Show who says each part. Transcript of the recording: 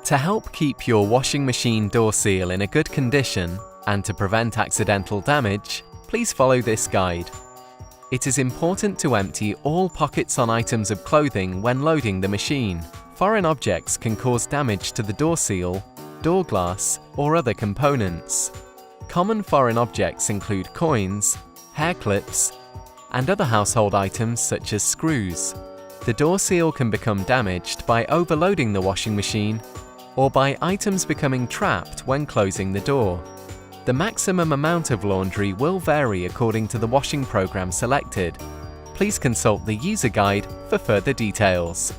Speaker 1: To help keep your washing machine door seal in a good condition and to prevent accidental damage, please follow this guide. It is important to empty all pockets on items of clothing when loading the machine. Foreign objects can cause damage to the door seal, door glass, or other components. Common foreign objects include coins, hair clips, and other household items such as screws. The door seal can become damaged by overloading the washing machine or by items becoming trapped when closing the door. The maximum amount of laundry will vary according to the washing program selected. Please consult the user guide for further details.